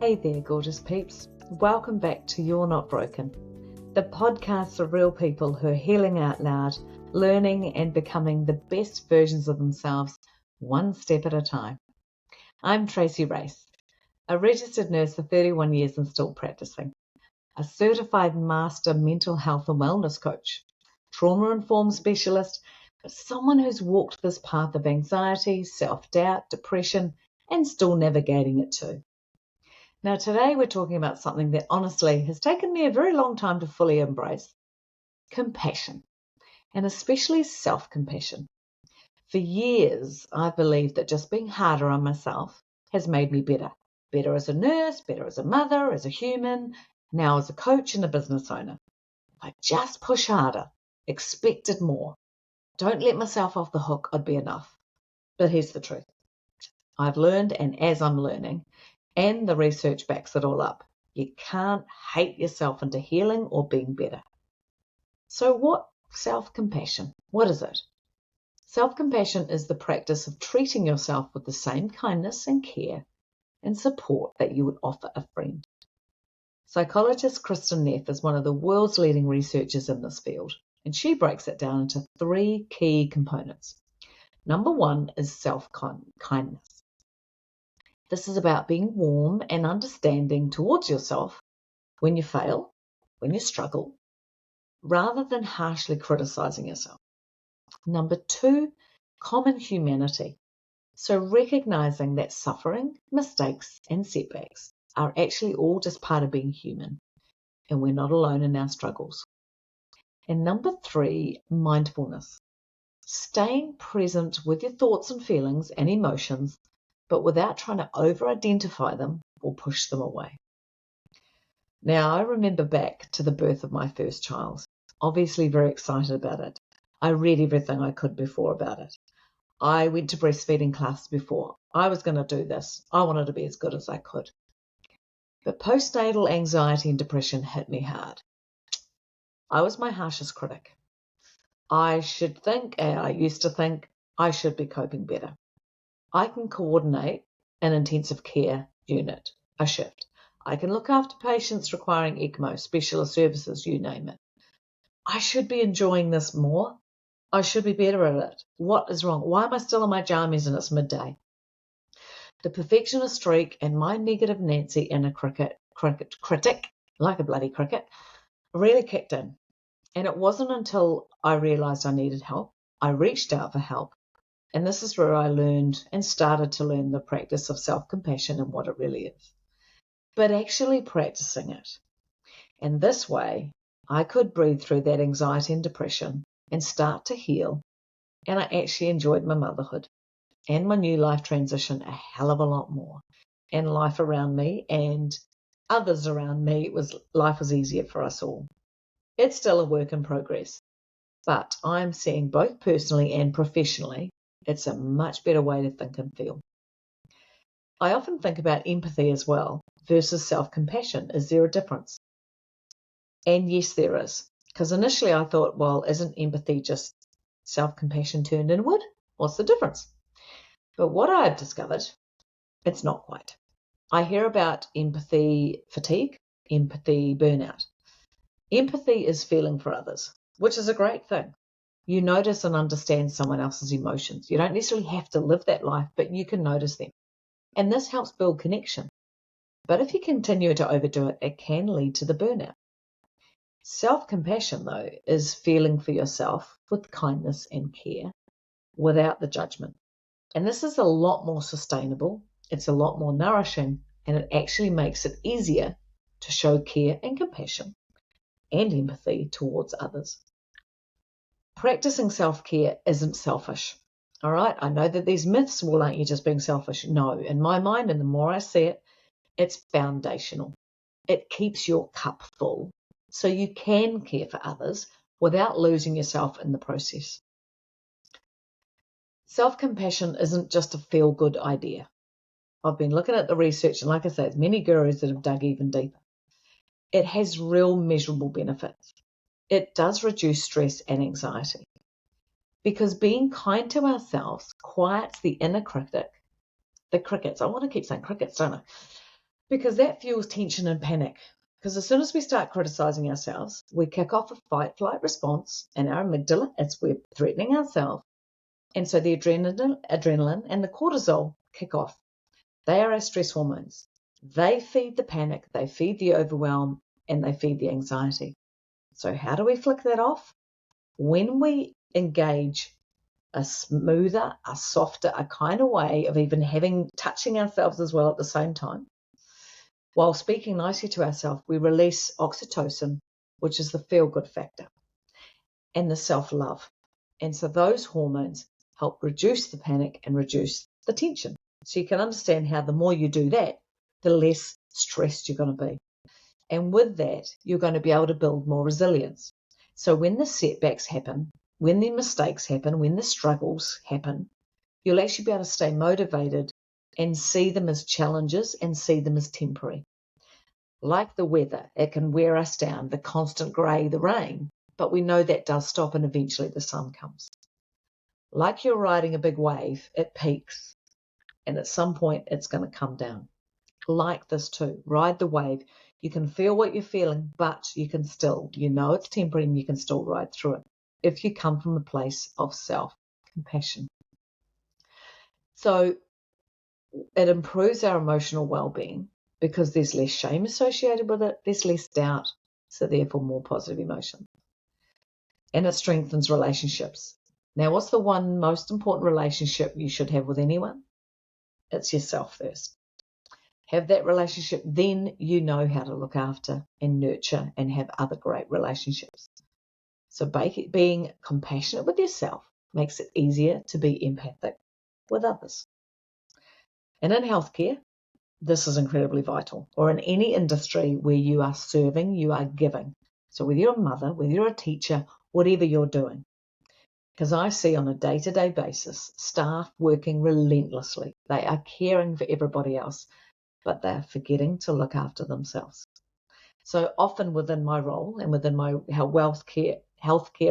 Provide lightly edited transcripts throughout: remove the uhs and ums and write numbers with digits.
Hey there, gorgeous peeps. Welcome back to You're Not Broken, the podcast of real people who are healing out loud, learning and becoming the best versions of themselves, one step at a time. I'm Tracey Race, a registered nurse for 31 years and still practicing, a certified master mental health and wellness coach, trauma-informed specialist, but someone who's walked this path of anxiety, self-doubt, depression, and still navigating it too. Now, today we're talking about something that honestly has taken me a very long time to fully embrace: compassion, and especially self-compassion. For years, I've believed that just being harder on myself has made me better. Better as a nurse, better as a mother, as a human, now as a coach and a business owner. I just push harder, expected more. Don't let myself off the hook, I'd be enough. But here's the truth. I've learned, and as I'm learning, and the research backs it all up, you can't hate yourself into healing or being better. So what self-compassion? What is it? Self-compassion is the practice of treating yourself with the same kindness and care and support that you would offer a friend. Psychologist Kristen Neff is one of the world's leading researchers in this field, and she breaks it down into 3 key components. Number 1 is self-kindness. This is about being warm and understanding towards yourself when you fail, when you struggle, rather than harshly criticizing yourself. Number 2, common humanity. So recognizing that suffering, mistakes, and setbacks are actually all just part of being human, and we're not alone in our struggles. And number 3, mindfulness. Staying present with your thoughts and feelings and emotions, but without trying to over-identify them or push them away. Now, I remember back to the birth of my first child, obviously very excited about it. I read everything I could before about it. I went to breastfeeding classes before. I was going to do this. I wanted to be as good as I could. But postnatal anxiety and depression hit me hard. I was my harshest critic. I used to think, I should be coping better. I can coordinate an intensive care unit, a shift. I can look after patients requiring ECMO, specialist services, you name it. I should be enjoying this more. I should be better at it. What is wrong? Why am I still in my jammies and it's midday? The perfectionist streak and my negative Nancy inner critic, like a bloody cricket, really kicked in. And it wasn't until I realized I needed help, I reached out for help. And this is where I learned and started to learn the practice of self-compassion and what it really is. But actually practicing it. And this way, I could breathe through that anxiety and depression and start to heal. And I actually enjoyed my motherhood and my new life transition a hell of a lot more. And life around me and others around me, life was easier for us all. It's still a work in progress. But I'm seeing both personally and professionally, it's a much better way to think and feel. I often think about empathy as well versus self-compassion. Is there a difference? And yes, there is. Because initially I thought, well, isn't empathy just self-compassion turned inward? What's the difference? But what I've discovered, it's not quite. I hear about empathy fatigue, empathy burnout. Empathy is feeling for others, which is a great thing. You notice and understand someone else's emotions. You don't necessarily have to live that life, but you can notice them. And this helps build connection. But if you continue to overdo it, it can lead to the burnout. Self-compassion, though, is feeling for yourself with kindness and care without the judgment. And this is a lot more sustainable, it's a lot more nourishing, and it actually makes it easier to show care and compassion and empathy towards others. Practicing self-care isn't selfish. All right, I know that these myths, well, aren't you just being selfish? No, in my mind, and the more I see it, it's foundational. It keeps your cup full so you can care for others without losing yourself in the process. Self-compassion isn't just a feel-good idea. I've been looking at the research, and like I say, there's many gurus that have dug even deeper. It has real measurable benefits. It does reduce stress and anxiety. Because being kind to ourselves quiets the inner critic, the crickets. I want to keep saying crickets, don't I? because that fuels tension and panic. Because as soon as we start criticizing ourselves, we kick off a fight-flight response in our amygdala. We're threatening ourselves. And so the adrenaline and the cortisol kick off. They are our stress hormones. They feed the panic, they feed the overwhelm, and they feed the anxiety. So how do we flick that off? When we engage a smoother, a softer, a kinder way of even touching ourselves as well at the same time, while speaking nicely to ourselves, we release oxytocin, which is the feel-good factor, and the self-love. And so those hormones help reduce the panic and reduce the tension. So you can understand how the more you do that, the less stressed you're going to be. And with that, you're going to be able to build more resilience. So when the setbacks happen, when the mistakes happen, when the struggles happen, you'll actually be able to stay motivated and see them as challenges and see them as temporary. Like the weather, it can wear us down, the constant grey, the rain, but we know that does stop and eventually the sun comes. Like you're riding a big wave, it peaks and at some point it's going to come down. Like this too, ride the wave. You can feel what you're feeling, but you know it's temporary and you can still ride through it if you come from a place of self-compassion. So it improves our emotional well-being because there's less shame associated with it, there's less doubt, so therefore more positive emotion. And it strengthens relationships. Now, what's the one most important relationship you should have with anyone? It's yourself first. Have that relationship, then you know how to look after and nurture and have other great relationships. So being compassionate with yourself makes it easier to be empathic with others. And in healthcare, this is incredibly vital, or in any industry where you are serving, you are giving. So whether you're a mother, whether you're a teacher, whatever you're doing. Because I see on a day-to-day basis, staff working relentlessly. They are caring for everybody else, but they're forgetting to look after themselves. So often within my role and within my healthcare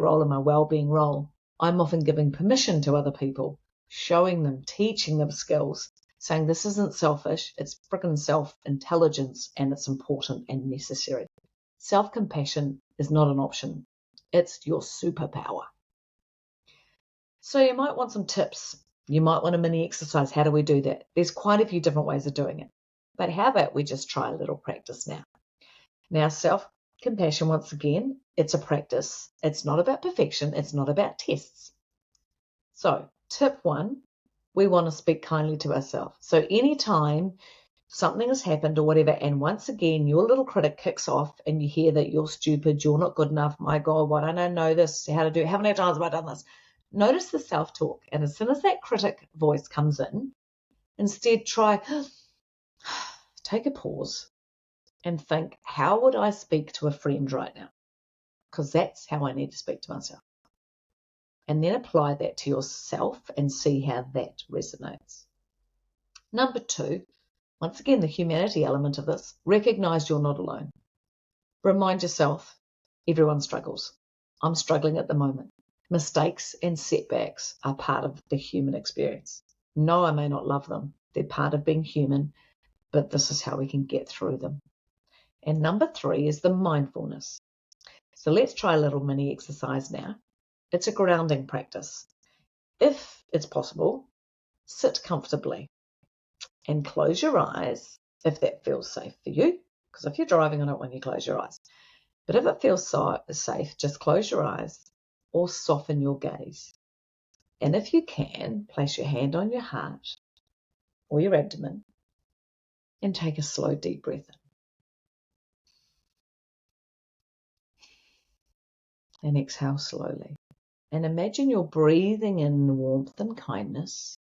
role and my wellbeing role, I'm often giving permission to other people, showing them, teaching them skills, saying this isn't selfish, it's freaking self-intelligence and it's important and necessary. Self-compassion is not an option. It's your superpower. So you might want some tips. You might want a mini exercise. How do we do that? There's quite a few different ways of doing it. But how about we just try a little practice now? Now, self-compassion, once again, it's a practice. It's not about perfection. It's not about tests. So tip 1, we want to speak kindly to ourselves. So anytime something has happened or whatever, and once again, your little critic kicks off and you hear that you're stupid, you're not good enough, my God, why don't I know this, how to do it, how many times have I done this? Notice the self-talk. And as soon as that critic voice comes in, instead try, take a pause and think, how would I speak to a friend right now? Because that's how I need to speak to myself. And then apply that to yourself and see how that resonates. Number 2, once again, the humanity element of this, recognize you're not alone. Remind yourself, everyone struggles. I'm struggling at the moment. Mistakes and setbacks are part of the human experience. No, I may not love them. They're part of being human, but this is how we can get through them. And number 3 is the mindfulness. So let's try a little mini exercise now. It's a grounding practice. If it's possible, sit comfortably and close your eyes if that feels safe for you. Because if you're driving, I don't want you to close your eyes. But if it feels safe, just close your eyes or soften your gaze. And if you can, place your hand on your heart or your abdomen and take a slow, deep breath in. And exhale slowly. And imagine you're breathing in warmth and kindness.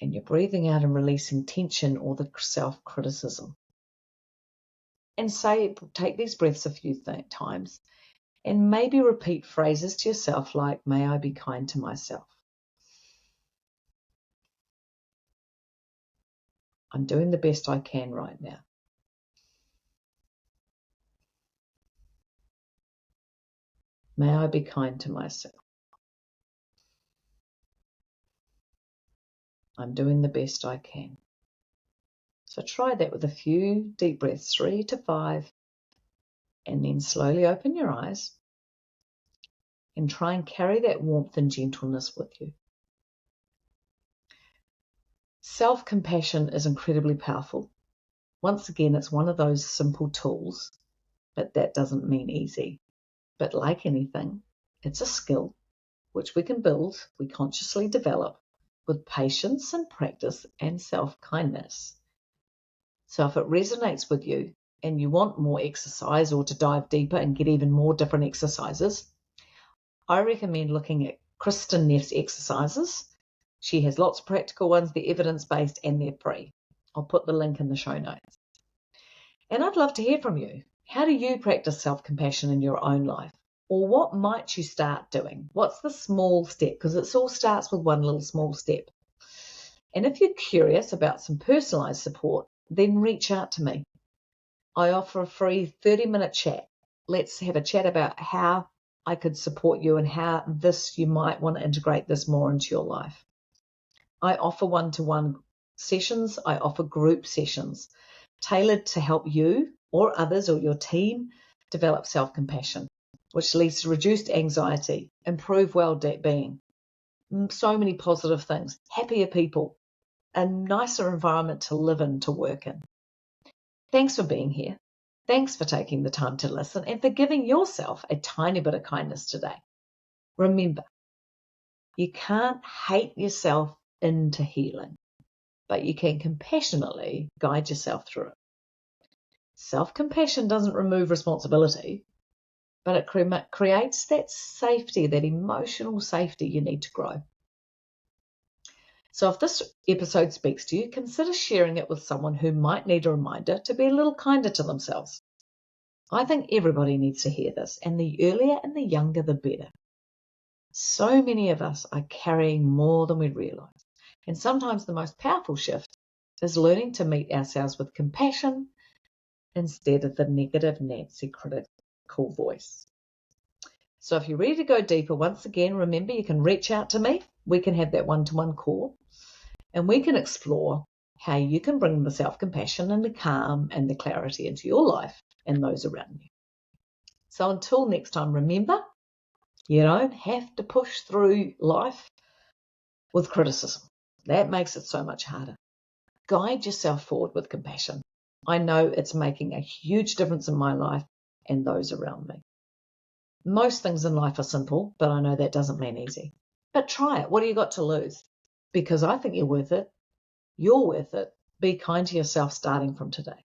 And you're breathing out and releasing tension or the self-criticism. And take these breaths a few times and maybe repeat phrases to yourself like, may I be kind to myself. I'm doing the best I can right now. May I be kind to myself. I'm doing the best I can. So try that with a few deep breaths, 3 to 5, and then slowly open your eyes and try and carry that warmth and gentleness with you. Self-compassion is incredibly powerful. Once again, it's one of those simple tools, but that doesn't mean easy. But like anything, it's a skill which we can build, we consciously develop with patience and practice and self-kindness. So if it resonates with you and you want more exercise or to dive deeper and get even more different exercises, I recommend looking at Kristen Neff's exercises. She has lots of practical ones, they're evidence-based and they're free. I'll put the link in the show notes. And I'd love to hear from you. How do you practice self-compassion in your own life? Or what might you start doing? What's the small step? Because it all starts with one little small step. And if you're curious about some personalized support, then reach out to me. I offer a free 30-minute chat. Let's have a chat about how I could support you and how you might want to integrate this more into your life. I offer one-to-one sessions. I offer group sessions tailored to help you or others or your team develop self-compassion, which leads to reduced anxiety, improved well-being, so many positive things, happier people, a nicer environment to live in, to work in. Thanks for being here. Thanks for taking the time to listen and for giving yourself a tiny bit of kindness today. Remember, you can't hate yourself into healing, but you can compassionately guide yourself through it. Self-compassion doesn't remove responsibility, but it creates that safety, that emotional safety you need to grow. So if this episode speaks to you, consider sharing it with someone who might need a reminder to be a little kinder to themselves. I think everybody needs to hear this, and the earlier and the younger, the better. So many of us are carrying more than we realize, and sometimes the most powerful shift is learning to meet ourselves with compassion instead of the negative Nancy critical voice. So if you're ready to go deeper, once again, remember you can reach out to me. We can have that one-to-one call, and we can explore how you can bring the self-compassion and the calm and the clarity into your life and those around you. So until next time, remember, you don't have to push through life with criticism. That makes it so much harder. Guide yourself forward with compassion. I know it's making a huge difference in my life and those around me. Most things in life are simple, but I know that doesn't mean easy. But try it. What do you got to lose? Because I think you're worth it. You're worth it. Be kind to yourself starting from today.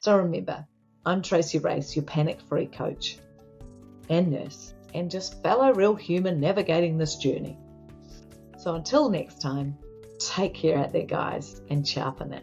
So remember, I'm Tracey Race, your panic-free coach and nurse, and just fellow real human navigating this journey. So until next time, take care out there, guys, and ciao for now.